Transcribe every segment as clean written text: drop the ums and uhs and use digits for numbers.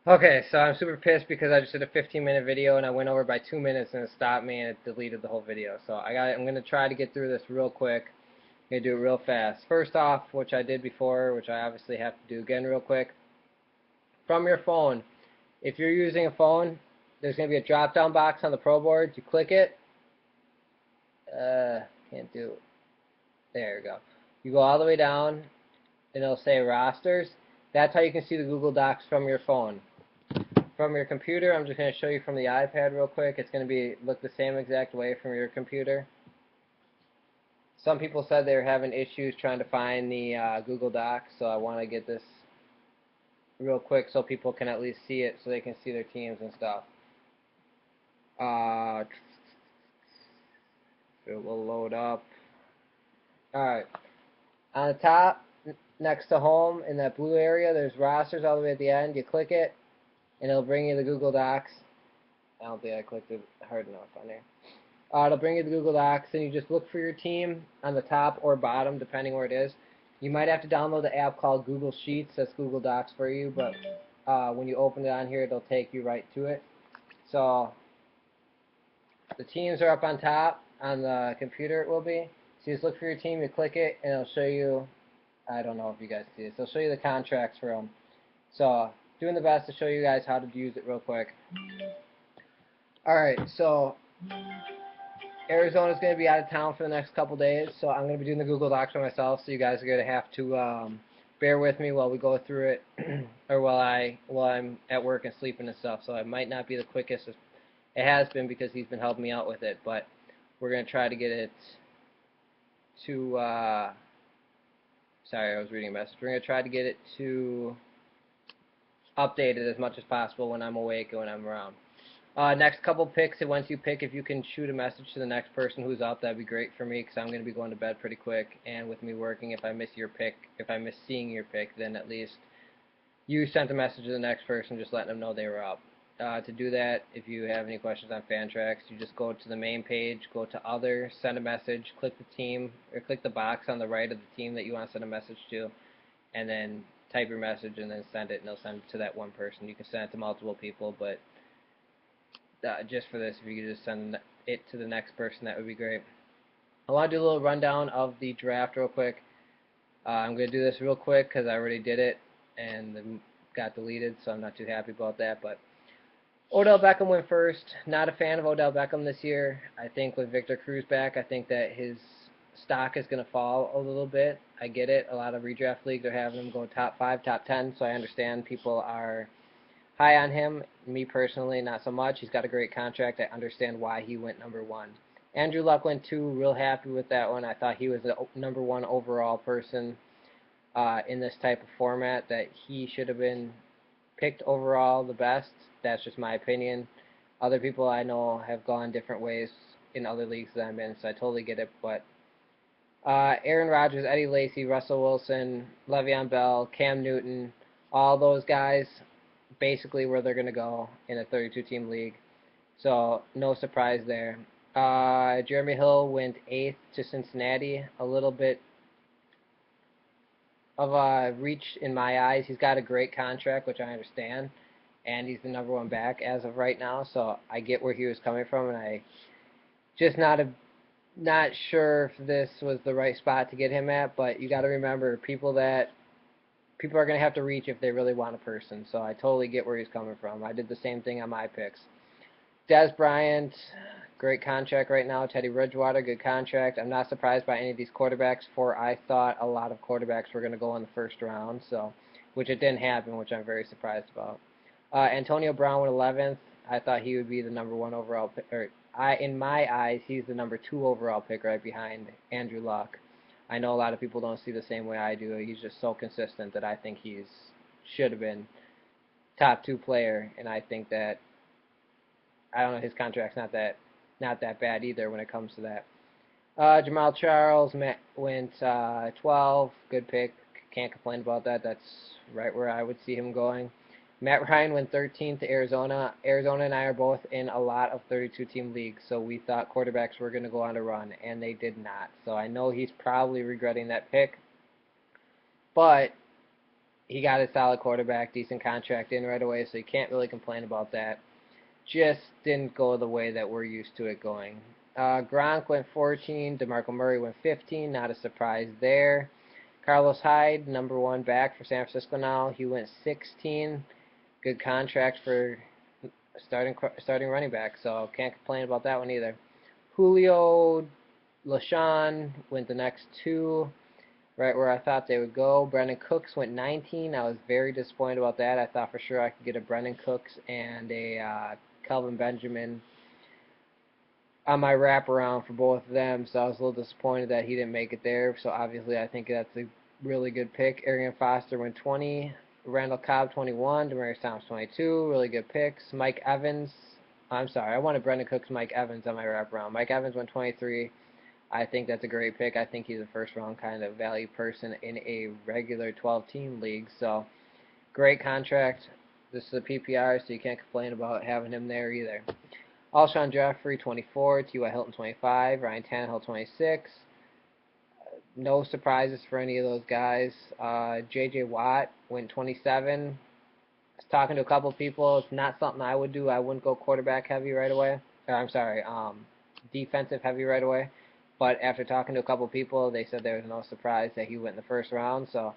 Okay, so I'm super pissed because I just did a 15-minute video and I went over by 2 minutes and it stopped me and it deleted the whole video. So I'm gonna try to get through this real quick. I'm gonna do it real fast. First off, which I did before, which I obviously have to do again real quick. From your phone, if you're using a phone, there's gonna be a drop-down box on the Pro Board. You click it. Can't do. There you go. You go all the way down and it'll say rosters. That's how you can see the Google Docs from your phone. From your computer, I'm just going to show you from the iPad real quick. It's going to look the same exact way from your computer. Some people said they were having issues trying to find the Google Docs, so I want to get this real quick so people can at least see it, so they can see their teams and stuff. It will load up. Alright, on the top, next to home, in that blue area, there's rosters all the way at the end. You click it, and it'll bring you the Google Docs. I don't think I clicked it hard enough on there. It'll bring you the Google Docs, and you just look for your team on the top or bottom, depending where it is. You might have to download the app called Google Sheets. That's Google Docs for you, but when you open it on here, it'll take you right to it. So the teams are up on top on the computer. It will be. So you just look for your team, you click it, and it'll show you. I don't know if you guys see this. It'll show you the contracts for them. So doing the best to show you guys how to use it real quick. All right, so Arizona's going to be out of town for the next couple days, so I'm going to be doing the Google Docs for myself, so you guys are going to have to bear with me while we go through it, or while I'm at work and sleeping and stuff, so it might not be the quickest. It has been because he's been helping me out with it, but we're going to try to get it to, sorry, I was reading a message. We're going to try to get it to updated as much as possible when I'm awake and when I'm around. Next couple picks, and once you pick, if you can shoot a message to the next person who's up, that'd be great for me, because I'm going to be going to bed pretty quick, and with me working, if I miss your pick, if I miss seeing your pick, then at least you sent a message to the next person just letting them know they were up. To do that, if you have any questions on Fantrax, you just go to the main page, go to Other, send a message, click the team, or click the box on the right of the team that you want to send a message to, and then type your message and then send it, and they'll send it to that one person. You can send it to multiple people, but just for this, if you could just send it to the next person, that would be great. I want to do a little rundown of the draft real quick. I'm going to do this real quick because I already did it and it got deleted, so I'm not too happy about that. But Odell Beckham went first. Not a fan of Odell Beckham this year. I think with Victor Cruz back, I think that his stock is going to fall a little bit. I get it. A lot of redraft leagues are having him go top 5, top 10, so I understand people are high on him. Me personally, not so much. He's got a great contract. I understand why he went number 1. Andrew Luck went 2. Real happy with that one. I thought he was the number 1 overall person in this type of format, that he should have been picked overall the best. That's just my opinion. Other people I know have gone different ways in other leagues that I'm in, so I totally get it. But Aaron Rodgers, Eddie Lacy, Russell Wilson, Le'Veon Bell, Cam Newton, all those guys basically where they're going to go in a 32-team league. So no surprise there. Jeremy Hill went 8th to Cincinnati. A little bit of a reach in my eyes. He's got a great contract, which I understand, and he's the number 1 back as of right now. So I get where he was coming from, and I just not sure if this was the right spot to get him at. But you got to remember, people are going to have to reach if they really want a person. So I totally get where he's coming from. I did the same thing on my picks. Dez Bryant, great contract right now. Teddy Bridgewater, good contract. I'm not surprised by any of these quarterbacks, for I thought a lot of quarterbacks were going to go in the first round, so which it didn't happen, which I'm very surprised about. Antonio Brown went 11th. I thought he would be the number 1 overall pick. In my eyes, he's the number 2 overall pick, right behind Andrew Luck. I know a lot of people don't see the same way I do. He's just so consistent that I think should have been top 2 player, and I think that, I don't know, his contract's not that bad either when it comes to that. Jamal Charles went 12. Good pick. Can't complain about that. That's right where I would see him going. Matt Ryan went 13th to Arizona. Arizona and I are both in a lot of 32-team leagues, so we thought quarterbacks were going to go on a run, and they did not. So I know he's probably regretting that pick. But he got a solid quarterback, decent contract in right away, so you can't really complain about that. Just didn't go the way that we're used to it going. Gronk went 14, DeMarco Murray went 15, not a surprise there. Carlos Hyde, number one back for San Francisco now, he went 16. Good contract for starting running back, so can't complain about that one either. Julio, LaShawn went the next two, right where I thought they would go. Brandon Cooks went 19. I was very disappointed about that. I thought for sure I could get a Brandon Cooks and a Kelvin Benjamin on my wraparound for both of them, so I was a little disappointed that he didn't make it there. So obviously I think that's a really good pick. Arian Foster went 20. Randall Cobb 21. Demaryius Thomas 22. Really good picks. Mike Evans. I'm sorry, I wanted Brandon Cooks, Mike Evans on my wraparound. Mike Evans went 23. I think that's a great pick. I think he's a first round kind of value person in a regular 12 team league. So great contract. This is a PPR, so you can't complain about having him there either. Alshon Jeffrey 24, T.Y. Hilton 25, Ryan Tannehill 26. No surprises for any of those guys. J.J. Watt went 27. I was talking to a couple of people. It's not something I would do. I wouldn't go quarterback heavy right away. Or, I'm sorry, defensive heavy right away. But after talking to a couple of people, they said there was no surprise that he went in the first round. So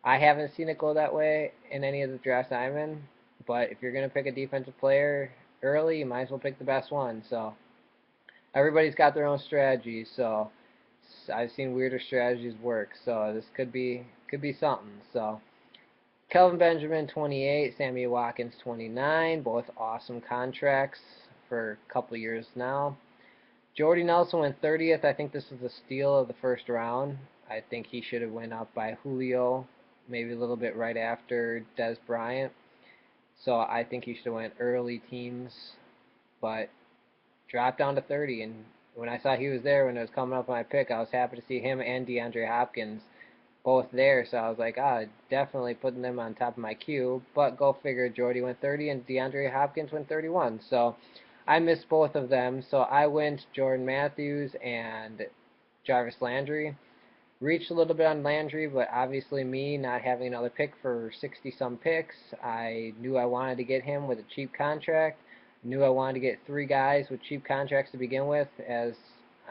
I haven't seen it go that way in any of the drafts I'm in. But if you're going to pick a defensive player early, you might as well pick the best one. So everybody's got their own strategies. So I've seen weirder strategies work. So this could be something. So Kelvin Benjamin 28, Sammy Watkins 29, both awesome contracts for a couple of years now. Jordy Nelson went 30th. I think this is a steal of the first round. I think he should have went up by Julio, maybe a little bit right after Dez Bryant. So I think he should have went early teams, but dropped down to 30. And when I saw he was there when it was coming up on my pick, I was happy to see him and DeAndre Hopkins both there. So I was like, definitely putting them on top of my queue. But go figure, Jordy went 30 and DeAndre Hopkins went 31. So I missed both of them. So I went Jordan Matthews and Jarvis Landry. Reached a little bit on Landry, but obviously me not having another pick for 60-some picks, I knew I wanted to get him with a cheap contract. Knew I wanted to get three guys with cheap contracts to begin with, as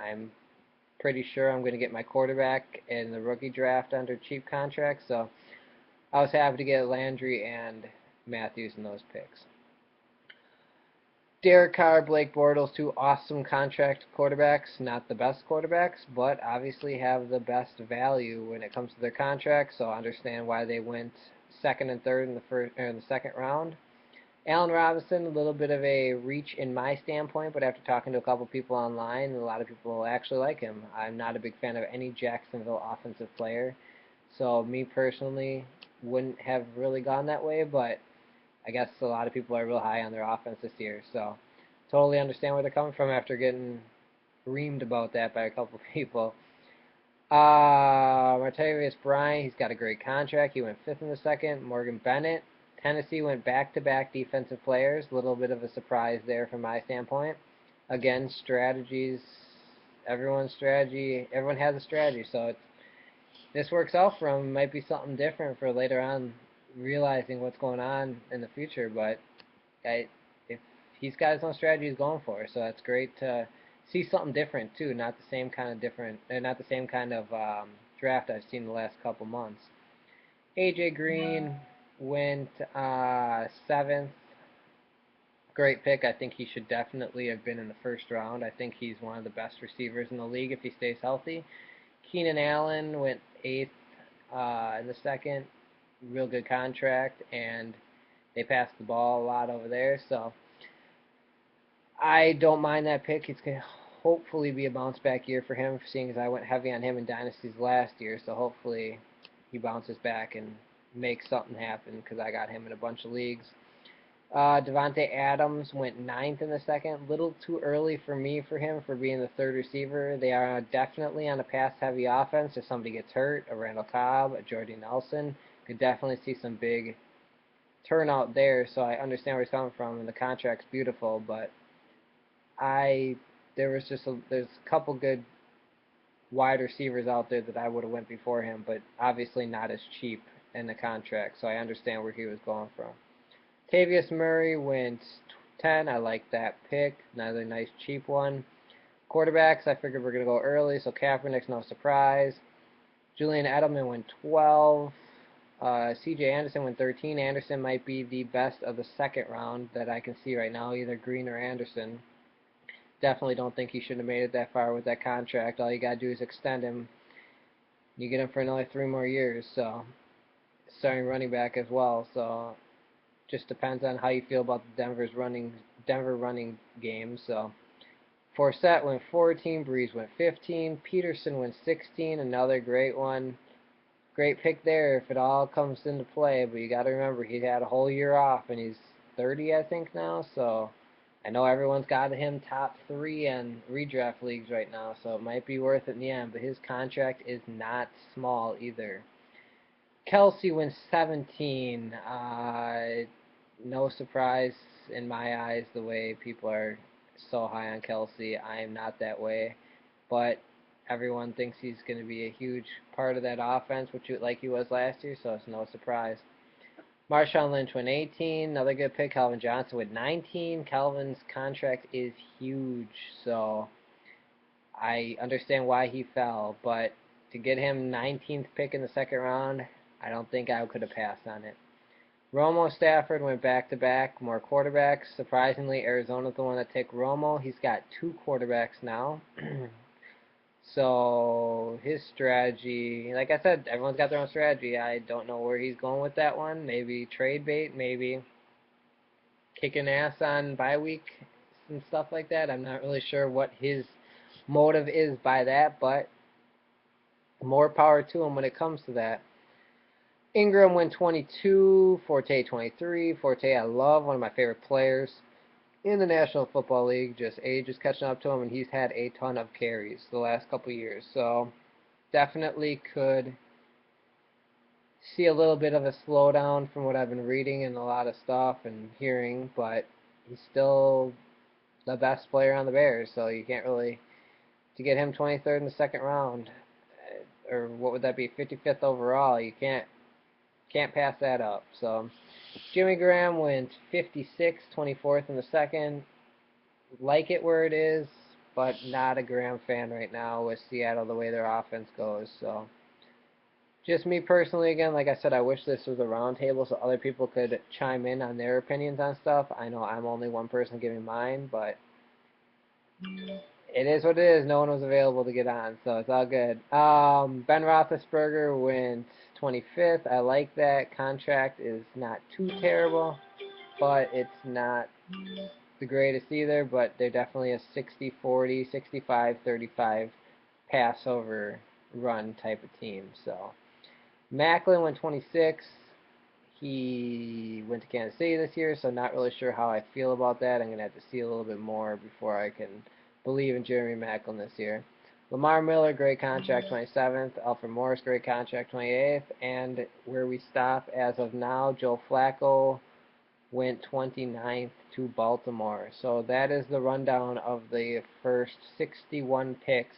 I'm pretty sure I'm going to get my quarterback in the rookie draft under cheap contracts. So I was happy to get Landry and Matthews in those picks. Derek Carr, Blake Bortles, two awesome contract quarterbacks. Not the best quarterbacks, but obviously have the best value when it comes to their contracts. So I understand why they went second and third in the second round. Allen Robinson, a little bit of a reach in my standpoint, but after talking to a couple people online, a lot of people actually like him. I'm not a big fan of any Jacksonville offensive player, so me personally wouldn't have really gone that way, but I guess a lot of people are real high on their offense this year, so totally understand where they're coming from after getting reamed about that by a couple people. Martavis Bryant, he's got a great contract. He went fifth in the second. Morgan Bennett, Tennessee went back-to-back defensive players. A little bit of a surprise there from my standpoint. Again, strategies. Everyone has a strategy, so this works out for him. It might be something different for later on, realizing what's going on in the future. But if he's got his own strategy he's going for, so that's great to see something different too. Not the same kind of draft I've seen the last couple months. AJ Green went 7th. Great pick. I think he should definitely have been in the first round. I think he's one of the best receivers in the league if he stays healthy. Keenan Allen went 8th in the second. Real good contract, and they passed the ball a lot over there. So I don't mind that pick. It's going to hopefully be a bounce back year for him, seeing as I went heavy on him in Dynasties last year. So hopefully he bounces back and makes something happen, because I got him in a bunch of leagues. Devontae Adams went 9th in the second. Little too early for him for being the third receiver. They are definitely on a pass-heavy offense. If somebody gets hurt, a Randall Cobb, a Jordy Nelson, could definitely see some big turnout there. So I understand where he's coming from, and the contract's beautiful. But there's a couple good wide receivers out there that I would have went before him, but obviously not as cheap in the contract, so I understand where he was going from. Tavius Murray went 10. I like that pick. Another nice cheap one. Quarterbacks, I figured we're going to go early, so Kaepernick's no surprise. Julian Edelman went 12. C.J. Anderson went 13. Anderson might be the best of the second round that I can see right now, either Green or Anderson. Definitely don't think he should have made it that far with that contract. All you got to do is extend him. You get him for another 3 more years, so starting running back as well. So just depends on how you feel about the Denver running game. So Forsett went 14, Breeze went 15, Peterson went 16, another great one. Great pick there if it all comes into play, but you got to remember he had a whole year off and he's 30, I think now, so I know everyone's got him top 3 in redraft leagues right now, so it might be worth it in the end, but his contract is not small either. Kelsey went 17. No surprise in my eyes the way people are so high on Kelsey. I am not that way, but everyone thinks he's going to be a huge part of that offense, like he was last year, so it's no surprise. Marshawn Lynch went 18. Another good pick. Calvin Johnson went 19. Calvin's contract is huge, so I understand why he fell, but to get him 19th pick in the second round, I don't think I could have passed on it. Romo, Stafford went back-to-back, more quarterbacks. Surprisingly, Arizona's the one that took Romo. He's got 2 quarterbacks now. So his strategy, like I said, everyone's got their own strategy. I don't know where he's going with that one. Maybe trade bait, maybe kicking ass on bye week and stuff like that. I'm not really sure what his motive is by that, but more power to him when it comes to that. Ingram went 22, Forte 23. Forte I love, one of my favorite players in the National Football League. Just age is catching up to him, and he's had a ton of carries the last couple of years. So definitely could see a little bit of a slowdown from what I've been reading and a lot of stuff and hearing, but he's still the best player on the Bears, so you can't really, to get him 23rd in the second round, or what would that be, 55th overall, you can't pass that up. So Jimmy Graham went 56, 24th in the second. Like it where it is, but not a Graham fan right now with Seattle, the way their offense goes. So just me personally, again, like I said, I wish this was a round table so other people could chime in on their opinions on stuff. I know I'm only one person giving mine, but it is what it is. No one was available to get on, so it's all good. Ben Roethlisberger went 25th. I like that. Contract is not too terrible, but it's not the greatest either, but they're definitely a 60-40, 65-35 pass-over run type of team. So Macklin went 26. He went to Kansas City this year, so not really sure how I feel about that. I'm going to have to see a little bit more before I can believe in Jeremy Macklin this year. Lamar Miller, great contract, 27th. Alfred Morris, great contract, 28th. And where we stop as of now, Joe Flacco went 29th to Baltimore. So that is the rundown of the first 61 picks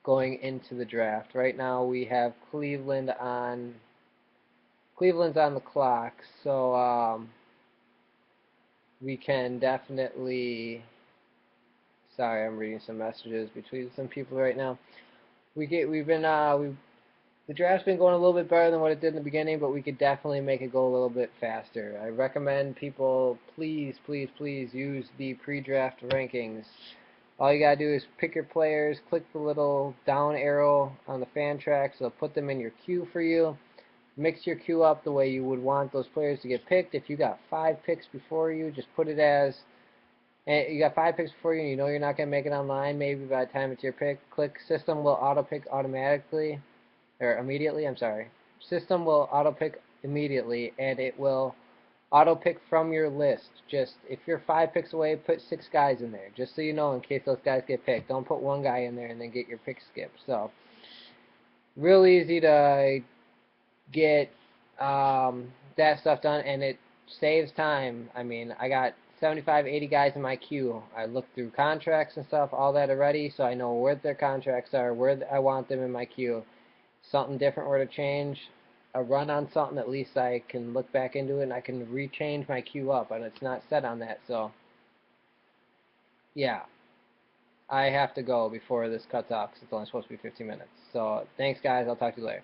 going into the draft. Right now we have Cleveland's on the clock, so we can definitely, sorry, I'm reading some messages between some people right now. The draft's been going a little bit better than what it did in the beginning, but we could definitely make it go a little bit faster. I recommend people, please, please, please use the pre-draft rankings. All you gotta do is pick your players, click the little down arrow on the fan track, so put them in your queue for you. Mix your queue up the way you would want those players to get picked. If you got 5 picks before you, just put it as, and you got 5 picks before you and you know you're not going to make it online, maybe by the time it's your pick, click System will auto-pick automatically, or immediately, I'm sorry. System will auto-pick immediately, and it will auto-pick from your list. Just, if you're 5 picks away, put 6 guys in there, just so you know in case those guys get picked. Don't put 1 guy in there and then get your pick skipped. So, real easy to get that stuff done, and it saves time. I mean, I got 75, 80 guys in my queue. I looked through contracts and stuff, all that already, so I know where their contracts are, where I want them in my queue. Something different were to change, a run on something, at least I can look back into it and I can rechange my queue up, and it's not set on that. So yeah, I have to go before this cuts off because it's only supposed to be 15 minutes. So thanks, guys. I'll talk to you later.